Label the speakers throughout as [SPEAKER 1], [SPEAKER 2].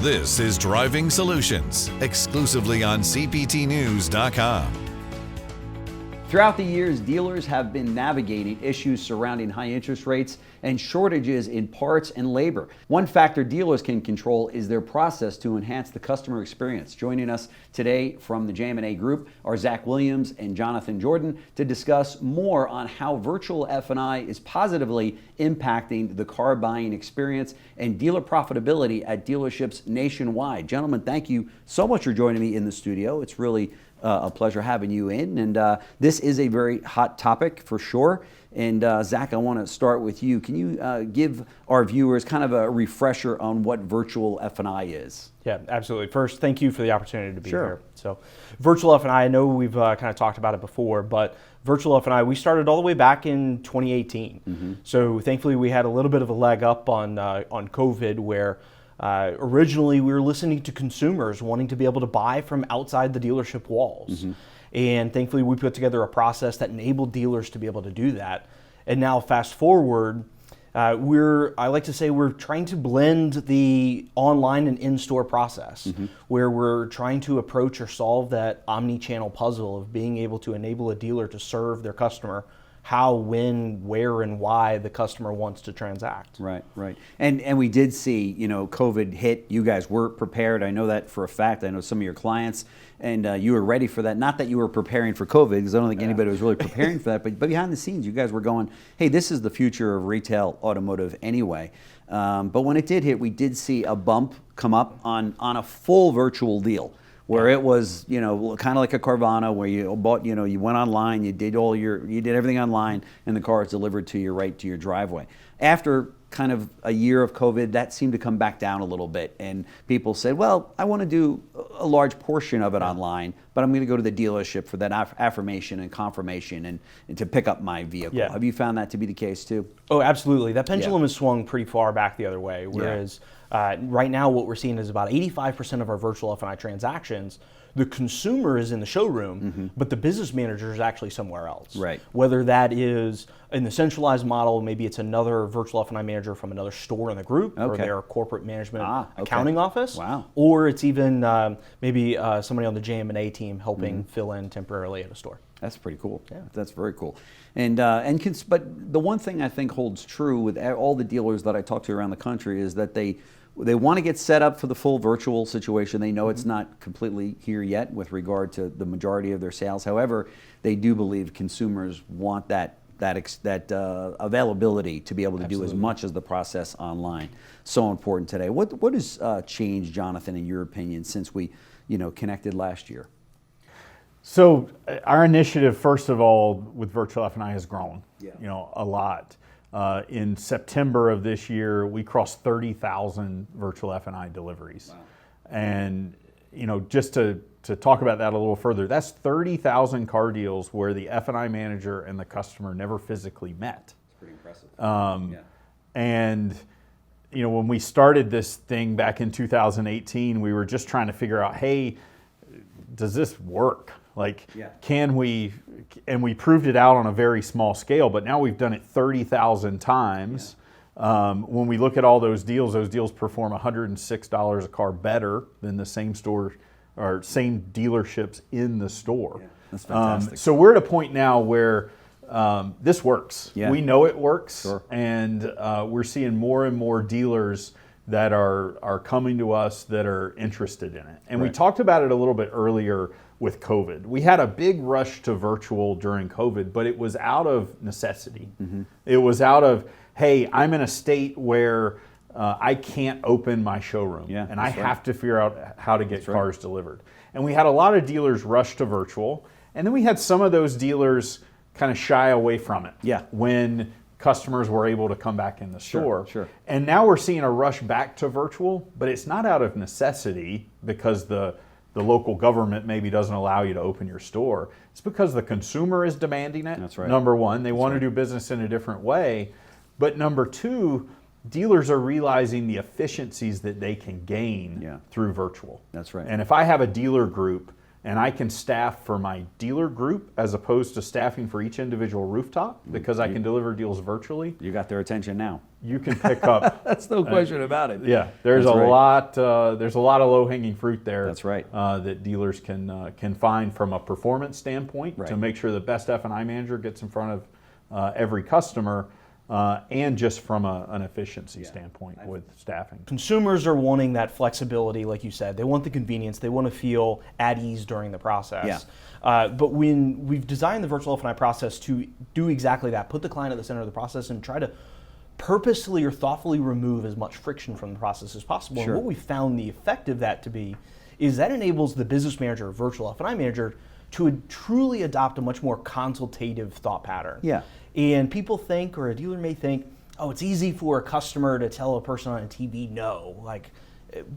[SPEAKER 1] This is Driving Solutions, exclusively on CPTnews.com.
[SPEAKER 2] Throughout the years, dealers have been navigating issues surrounding high interest rates and shortages in parts and labor. One factor dealers can control is their process to enhance the customer experience. Joining us today from the JM&A Group are Zach Williams and Jonathan Jordan to discuss more on how Virtual F&I is positively impacting the car buying experience and dealer profitability at dealerships nationwide. Gentlemen, thank you so much for joining me in the studio. It's really a pleasure having you in, and this is a very hot topic for sure. And Zach, I want to start with you. Can you give our viewers kind of a refresher on what Virtual F&I is?
[SPEAKER 3] Yeah, absolutely. First, thank you for the opportunity to be here. So, Virtual F&I, I know we've kind of talked about it before, but Virtual F&I, we started all the way back in 2018. Mm-hmm. So, thankfully, we had a little bit of a leg up on COVID, where originally we were listening to consumers wanting to be able to buy from outside the dealership walls. Mm-hmm. And thankfully we put together a process that enabled dealers to be able to do that. And now fast forward, I like to say we're trying to blend the online and in-store process, mm-hmm. where we're trying to approach or solve that omni-channel puzzle of being able to enable a dealer to serve their customer how, when, where, and why the customer wants to transact.
[SPEAKER 2] Right. And we did see, COVID hit. You guys were prepared. I know that for a fact. I know some of your clients, and you were ready for that. Not that you were preparing for COVID, because I don't think anybody was really preparing for that, but behind the scenes, you guys were going, hey, this is the future of retail automotive anyway. But when it did hit, we did see a bump come up on a full virtual deal, where it was, kind of like a Carvana, where you bought, you went online, you did everything online, and the car is delivered to you right to your driveway. After kind of a year of COVID, that seemed to come back down a little bit, and people said, well, I want to do a large portion of it online, but I'm going to go to the dealership for that affirmation and confirmation and to pick up my vehicle. Yeah. Have you found that to be the case too?
[SPEAKER 3] Oh, absolutely. That pendulum has swung pretty far back the other way, whereas right now what we're seeing is about 85% of our Virtual F&I transactions, the consumer is in the showroom, mm-hmm. but the business manager is actually somewhere else.
[SPEAKER 2] Right.
[SPEAKER 3] Whether that is in the centralized model, maybe it's another Virtual F&I manager from another store in the group, or their corporate management accounting office.
[SPEAKER 2] Wow.
[SPEAKER 3] Or it's even maybe somebody on the JM&A team helping fill in temporarily at a store.
[SPEAKER 2] That's pretty cool.
[SPEAKER 3] Yeah.
[SPEAKER 2] That's very cool. But the one thing I think holds true with all the dealers that I talk to around the country is that they want to get set up for the full virtual situation. They know it's not completely here yet with regard to the majority of their sales. However, they do believe consumers want that availability to be able to do as much as the process online. So important today. What has changed, Jonathan, in your opinion, since we connected last year?
[SPEAKER 4] So our initiative, first of all, with Virtual F&I has grown, a lot. In September of this year, we crossed 30,000 Virtual F&I deliveries. Wow. And, just to talk about that a little further, that's 30,000 car deals where the F&I manager and the customer never physically met.
[SPEAKER 2] It's pretty impressive.
[SPEAKER 4] And, when we started this thing back in 2018, we were just trying to figure out, hey, does this work? Can we, and we proved it out on a very small scale, but now we've done it 30,000 times. Yeah. When we look at all those deals perform $106 a car better than the same store or same dealerships in the store.
[SPEAKER 2] Yeah, that's fantastic.
[SPEAKER 4] So we're at a point now where this works.
[SPEAKER 2] Yeah.
[SPEAKER 4] We know it works,
[SPEAKER 2] sure.
[SPEAKER 4] And we're seeing more and more dealers that are coming to us that are interested in it. And we talked about it a little bit earlier with COVID. We had a big rush to virtual during COVID, but it was out of necessity. Mm-hmm. It was out of, hey, I'm in a state where I can't open my showroom, and I have to figure out how to get cars delivered. And we had a lot of dealers rush to virtual, and then we had some of those dealers kind of shy away from it when customers were able to come back in the store.
[SPEAKER 2] Sure.
[SPEAKER 4] And now we're seeing a rush back to virtual, but it's not out of necessity because the local government maybe doesn't allow you to open your store. It's because the consumer is demanding it.
[SPEAKER 2] That's right.
[SPEAKER 4] Number one, they want to do business in a different way. But number two, dealers are realizing the efficiencies that they can gain through virtual.
[SPEAKER 2] That's right.
[SPEAKER 4] And if I have a dealer group and I can staff for my dealer group as opposed to staffing for each individual rooftop because I can deliver deals virtually.
[SPEAKER 2] You got their attention now.
[SPEAKER 4] You can pick up.
[SPEAKER 2] That's no question about it.
[SPEAKER 4] Yeah, there's
[SPEAKER 2] That's
[SPEAKER 4] a
[SPEAKER 2] right.
[SPEAKER 4] lot. There's a lot of low-hanging fruit there.
[SPEAKER 2] That's right.
[SPEAKER 4] That dealers can find from a performance standpoint to make sure the best F&I manager gets in front of every customer. And just from an efficiency standpoint with staffing.
[SPEAKER 3] Consumers are wanting that flexibility, like you said. They want the convenience. They want to feel at ease during the process. But when we've designed the virtual F&I process to do exactly that, put the client at the center of the process and try to purposely or thoughtfully remove as much friction from the process as possible.
[SPEAKER 2] Sure.
[SPEAKER 3] And what we found the effect of that to be is that enables the business manager or virtual F&I manager to truly adopt a much more consultative thought pattern.
[SPEAKER 2] Yeah.
[SPEAKER 3] And people think, or a dealer may think, oh, it's easy for a customer to tell a person on a TV no.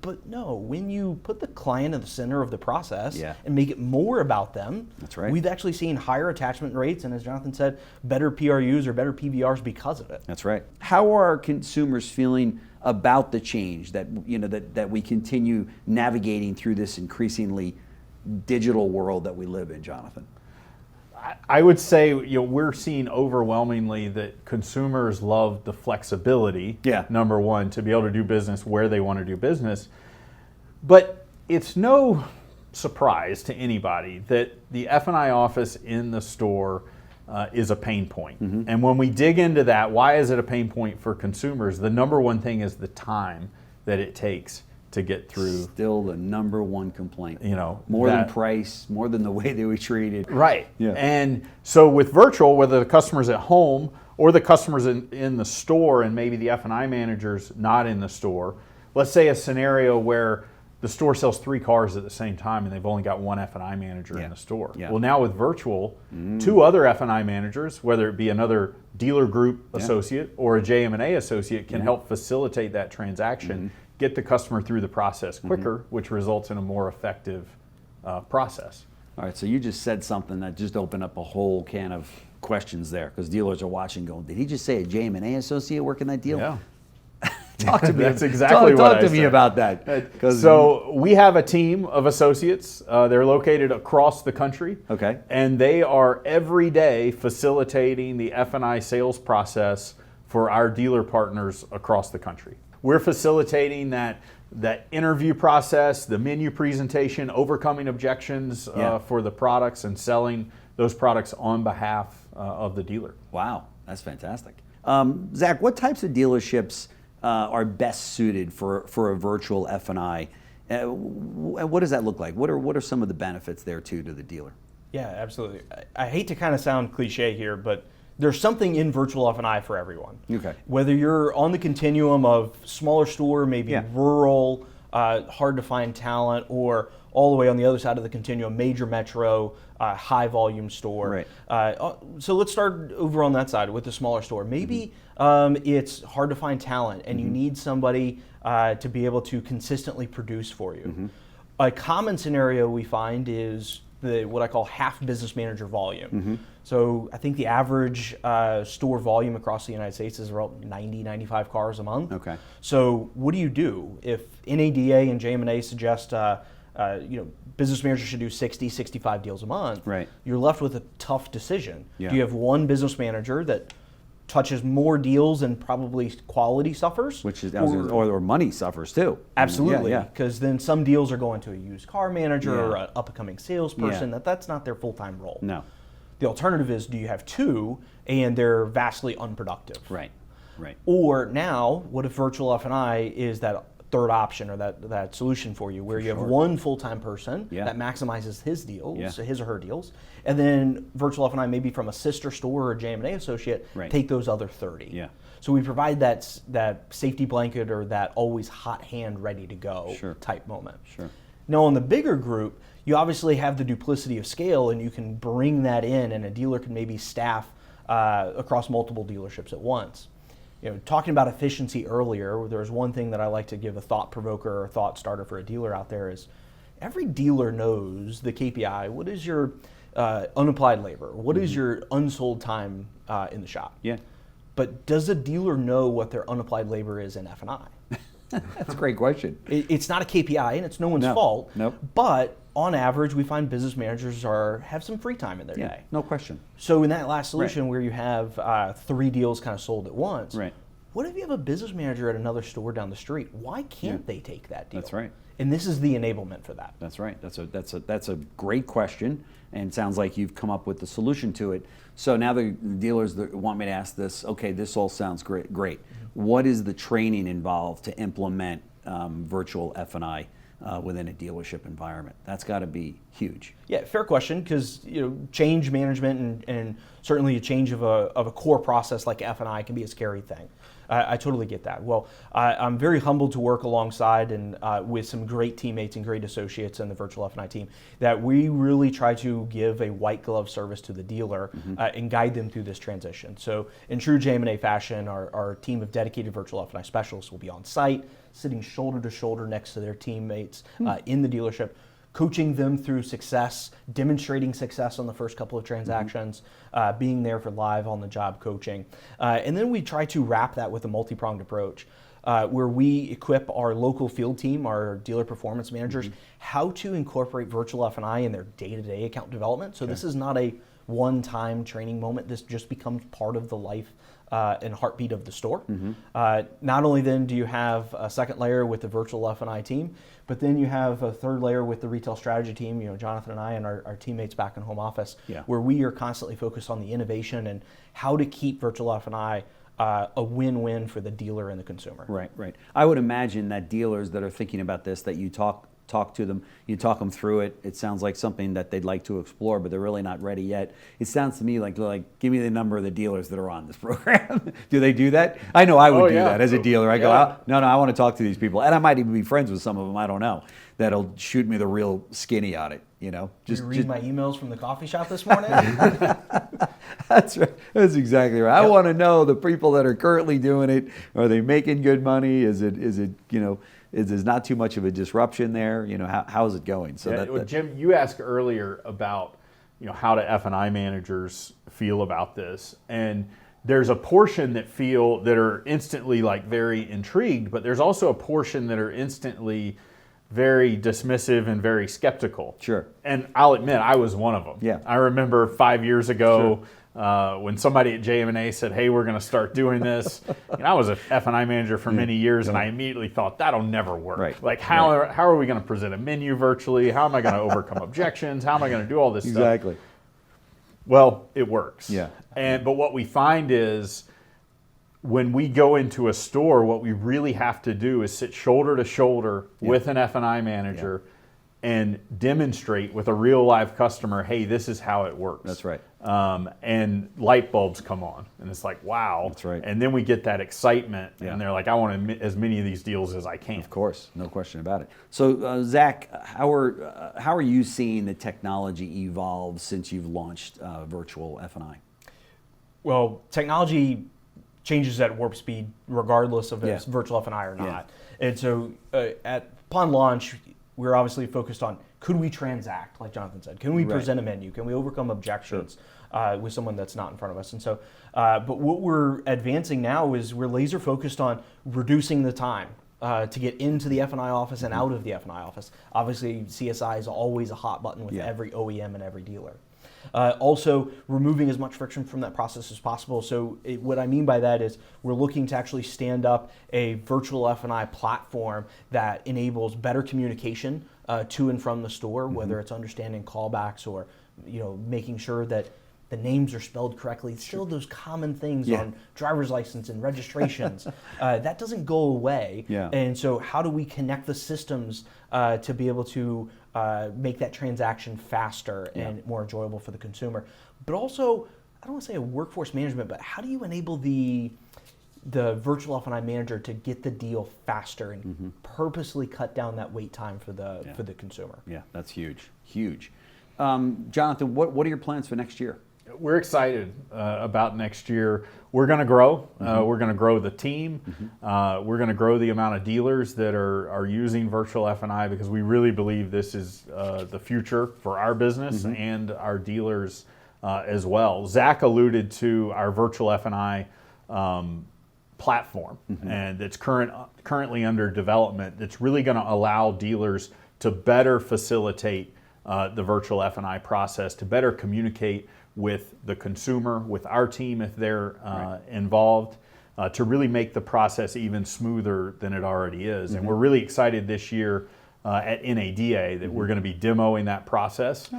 [SPEAKER 3] But no, when you put the client at the center of the process and make it more about them,
[SPEAKER 2] that's right.
[SPEAKER 3] We've actually seen higher attachment rates and, as Jonathan said, better PRUs or better PVRs because of it.
[SPEAKER 2] That's right. How are consumers feeling about the change that that we continue navigating through this increasingly digital world that we live in, Jonathan?
[SPEAKER 4] I would say we're seeing overwhelmingly that consumers love the flexibility, number one, to be able to do business where they want to do business. But it's no surprise to anybody that the F&I office in the store is a pain point. And when we dig into that, why is it a pain point for consumers? The number one thing is the time that it takes to get through.
[SPEAKER 2] Still the number one complaint. More than price, more than the way they were treated.
[SPEAKER 4] Right.
[SPEAKER 2] Yeah.
[SPEAKER 4] And so with virtual, whether the customer's at home or the customer's in the store and maybe the F&I manager's not in the store, let's say a scenario where the store sells 3 cars at the same time and they've only got one F&I manager in the store. Well, now with virtual, 2 other F&I managers, whether it be another dealer group associate or a JM&A associate, can help facilitate that transaction, get the customer through the process quicker, which results in a more effective process.
[SPEAKER 2] All right, so you just said something that just opened up a whole can of questions there, because dealers are watching going, did he just say a JM&A associate working that deal?
[SPEAKER 4] Yeah.
[SPEAKER 2] Talk to me.
[SPEAKER 4] That's exactly what I
[SPEAKER 2] Talk to me
[SPEAKER 4] said.
[SPEAKER 2] about that.
[SPEAKER 4] So we have a team of associates. They're located across the country.
[SPEAKER 2] Okay.
[SPEAKER 4] And they are every day facilitating the F&I sales process for our dealer partners across the country. We're facilitating that interview process, the menu presentation, overcoming objections for the products, and selling those products on behalf of the dealer.
[SPEAKER 2] Wow, that's fantastic. Zach, what types of dealerships are best suited for a virtual F&I? What does that look like? What are some of the benefits there to the dealer?
[SPEAKER 3] Yeah, absolutely. I hate to kind of sound cliche here, but there's something in virtual F&I for everyone.
[SPEAKER 2] Okay.
[SPEAKER 3] Whether you're on the continuum of smaller store, maybe rural, hard to find talent, or all the way on the other side of the continuum, major metro, high volume store.
[SPEAKER 2] Right.
[SPEAKER 3] So let's start over on that side with the smaller store. Maybe it's hard to find talent and you need somebody to be able to consistently produce for you. A common scenario we find is what I call half business manager volume. So I think the average store volume across the United States is around 90, 95 cars a month.
[SPEAKER 2] Okay.
[SPEAKER 3] So what do you do if NADA and JM&A suggest business managers should do 60, 65 deals a month?
[SPEAKER 2] Right.
[SPEAKER 3] You're left with a tough decision.
[SPEAKER 2] Yeah.
[SPEAKER 3] Do you have one business manager that touches more deals and probably quality suffers?
[SPEAKER 2] Which is, or money suffers too.
[SPEAKER 3] Absolutely,
[SPEAKER 2] Yeah.
[SPEAKER 3] because then some deals are going to a used car manager or an up-and-coming salesperson.
[SPEAKER 2] Yeah.
[SPEAKER 3] That's not their full-time role.
[SPEAKER 2] No.
[SPEAKER 3] The alternative is, do you have 2 and they're vastly unproductive?
[SPEAKER 2] Right. Right.
[SPEAKER 3] Or now, what if virtual F&I is that third option or that solution for you, where you have one full-time person that maximizes his deals, his or her deals, and then virtual F&I maybe from a sister store or a JM&A associate take those other 30.
[SPEAKER 2] Yeah.
[SPEAKER 3] So we provide that safety blanket or that always hot hand ready to go type moment.
[SPEAKER 2] Sure.
[SPEAKER 3] Now on the bigger group, you obviously have the duplicity of scale and you can bring that in, and a dealer can maybe staff across multiple dealerships at once. Talking about efficiency earlier, there's one thing that I like to give a thought provoker or thought starter for a dealer out there is every dealer knows the KPI. What is your unapplied labor? What is your unsold time in the shop?
[SPEAKER 2] Yeah.
[SPEAKER 3] But does a dealer know what their unapplied labor is in F&I?
[SPEAKER 2] That's a great question.
[SPEAKER 3] It's not a KPI, and it's no one's fault.
[SPEAKER 2] Nope.
[SPEAKER 3] But on average, we find business managers have some free time in their day.
[SPEAKER 2] No question.
[SPEAKER 3] So in that last solution where you have 3 deals kind of sold at once,
[SPEAKER 2] Right.
[SPEAKER 3] what if you have a business manager at another store down the street? Why can't they take that deal?
[SPEAKER 2] That's right.
[SPEAKER 3] And this is the enablement for that.
[SPEAKER 2] That's right. That's a great question, and it sounds like you've come up with the solution to it. So now the dealers that want me to ask this, okay, this all sounds great. What is the training involved to implement virtual F&I within a dealership environment? That's got to be huge.
[SPEAKER 3] Yeah, fair question, because change management and certainly a change of a core process like F&I can be a scary thing. I totally get that. Well, I'm very humbled to work alongside and with some great teammates and great associates in the Virtual F&I team that we really try to give a white glove service to the dealer and guide them through this transition. So in true JM&A fashion, our team of dedicated Virtual F&I specialists will be on site, sitting shoulder to shoulder next to their teammates in the dealership, coaching them through success, demonstrating success on the first couple of transactions, being there for live on-the-job coaching. And then we try to wrap that with a multi-pronged approach where we equip our local field team, our dealer performance managers, how to incorporate virtual F&I in their day-to-day account development. So this is not a one-time training moment. This just becomes part of the life and heartbeat of the store. Not only then do you have a second layer with the virtual F&I team, but then you have a third layer with the retail strategy team, Jonathan and I and our teammates back in home office, where we are constantly focused on the innovation and how to keep virtual F&I a win-win for the dealer and the consumer.
[SPEAKER 2] Right. I would imagine that dealers that are thinking about this, that you talk to them, you talk them through it. It sounds like something that they'd like to explore, but they're really not ready yet. It sounds to me like give me the number of the dealers that are on this program. Do they do that? I know I would do that as a dealer. I go, no, I want to talk to these people, and I might even be friends with some of them. I don't know. That'll shoot me the real skinny on it.
[SPEAKER 3] Just read my emails from the coffee shop this morning.
[SPEAKER 2] That's right. That's exactly right. I want to know the people that are currently doing it. Are they making good money? Is there's not too much of a disruption there? How's it going? So
[SPEAKER 4] Jim, you asked earlier about how do F&I managers feel about this, and there's a portion that are instantly very intrigued, but there's also a portion that are instantly very dismissive and very skeptical.
[SPEAKER 2] Sure.
[SPEAKER 4] And I'll admit, I was one of them.
[SPEAKER 2] Yeah.
[SPEAKER 4] I remember 5 years ago when somebody at JM&A said, hey, we're going to start doing this. I was an F&I manager for many years, and I immediately thought, that'll never work.
[SPEAKER 2] Right.
[SPEAKER 4] How are we going to present a menu virtually? How am I going to overcome objections? How am I going to do all this stuff?
[SPEAKER 2] Exactly.
[SPEAKER 4] Well, it works.
[SPEAKER 2] Yeah.
[SPEAKER 4] But what we find is when we go into a store, what we really have to do is sit shoulder to shoulder with an F&I manager and demonstrate with a real live customer, hey, this is how it works.
[SPEAKER 2] That's right.
[SPEAKER 4] And light bulbs come on, and it's like, wow.
[SPEAKER 2] That's right.
[SPEAKER 4] And then we get that excitement, and they're like, I want as many of these deals as I can.
[SPEAKER 2] Of course, no question about it. So, Zach, how are you seeing the technology evolve since you've launched virtual F&I?
[SPEAKER 3] Well, technology changes at warp speed regardless of if it's virtual F&I or not. And so upon launch, we're obviously focused on, could we transact, like Jonathan said? Can we present a menu? Can we overcome objections with someone that's not in front of us? And so, but what we're advancing now is we're laser focused on reducing the time to get into the F&I office and out of the F&I office. Obviously, CSI is always a hot button with every OEM and every dealer. Also, removing as much friction from that process as possible. So what I mean by that is we're looking to actually stand up a virtual F&I platform that enables better communication to and from the store, whether it's understanding callbacks or making sure that the names are spelled correctly. Still those common things on driver's license and registrations. That doesn't go away. And so how do we connect the systems to be able to make that transaction faster and more enjoyable for the consumer? But also, I don't want to say a workforce management, but how do you enable the virtual F&I manager to get the deal faster and purposely cut down that wait time for the consumer? Yeah,
[SPEAKER 2] that's huge. Jonathan, what are your plans for next year?
[SPEAKER 4] We're excited about next year. We're going to grow. We're going to grow the team. We're going to grow the amount of dealers that are using virtual F&I because we really believe this is the future for our business and our dealers as well. Zach alluded to our virtual F&I platform, and that's currently under development, that's really going to allow dealers to better facilitate the virtual F&I process, to better communicate with the consumer, with our team if they're involved, to really make the process even smoother than it already is. And we're really excited this year at NADA that we're going to be demoing that process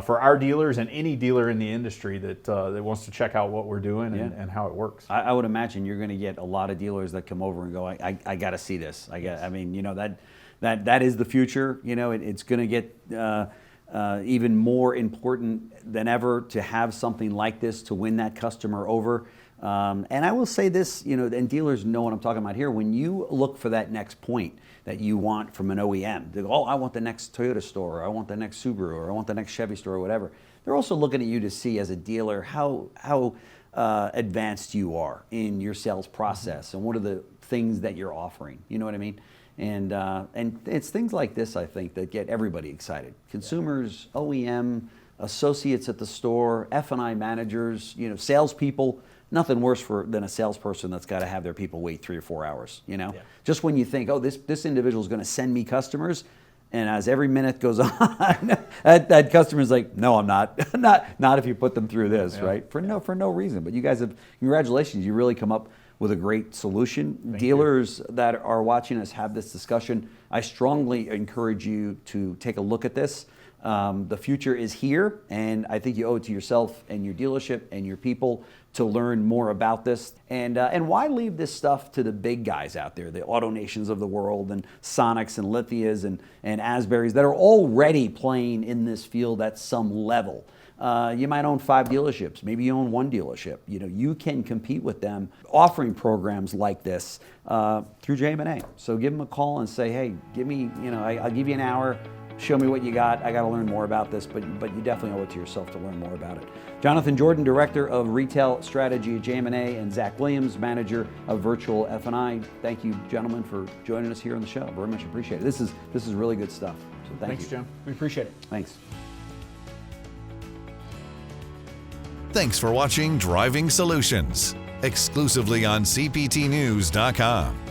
[SPEAKER 4] for our dealers and any dealer in the industry that wants to check out what we're doing and how it works.
[SPEAKER 2] I would imagine you're going to get a lot of dealers that come over and go, I got to see this. I mean, you know, that is the future. You know, it's going to get even more important than ever to have something like this to win that customer over. And I will say this, you know, and dealers know what I'm talking about here. When you look for that next point that you want from an OEM, they go, oh, I want the next Toyota store, or I want the next Subaru, or I want the next Chevy store, or whatever. They're also looking at you to see as a dealer how advanced you are in your sales process and what are the things that you're offering. You know what I mean? And it's things like this, I think, that get everybody excited. Consumers, OEM, associates at the store, F&I managers, you know, salespeople. Nothing worse than a salesperson that's got to have their people wait 3 or 4 hours, you know? Yeah. Just when you think, oh, this individual is going to send me customers, and as every minute goes on, that customer's like, no, I'm not. not if you put them through this, right? For no reason. But you guys have, congratulations, you really come up with a great solution.
[SPEAKER 4] Thank
[SPEAKER 2] Dealers
[SPEAKER 4] you.
[SPEAKER 2] that are watching us have this discussion. I strongly encourage you to take a look at this. The future is here, and I think you owe it to yourself and your dealership and your people to learn more about this. And why leave this stuff to the big guys out there, the AutoNations of the world, and Sonics and Lithias and Asburys that are already playing in this field at some level. You might own 5 dealerships, maybe you own 1 dealership. You know, you can compete with them offering programs like this through JM&A. So give them a call and say, hey, give me, you know, I'll give you an hour. Show me what you got. I got to learn more about this, but you definitely owe it to yourself to learn more about it. Jonathan Jordan, Director of Retail Strategy at JM&A, and Zach Williams, Manager of Virtual F&I. Thank you, gentlemen, for joining us here on the show. Very much appreciate it. This is really good stuff. So thanks,
[SPEAKER 4] Jim.
[SPEAKER 3] We appreciate it.
[SPEAKER 2] Thanks.
[SPEAKER 1] Thanks for watching Driving Solutions, exclusively on CPTnews.com.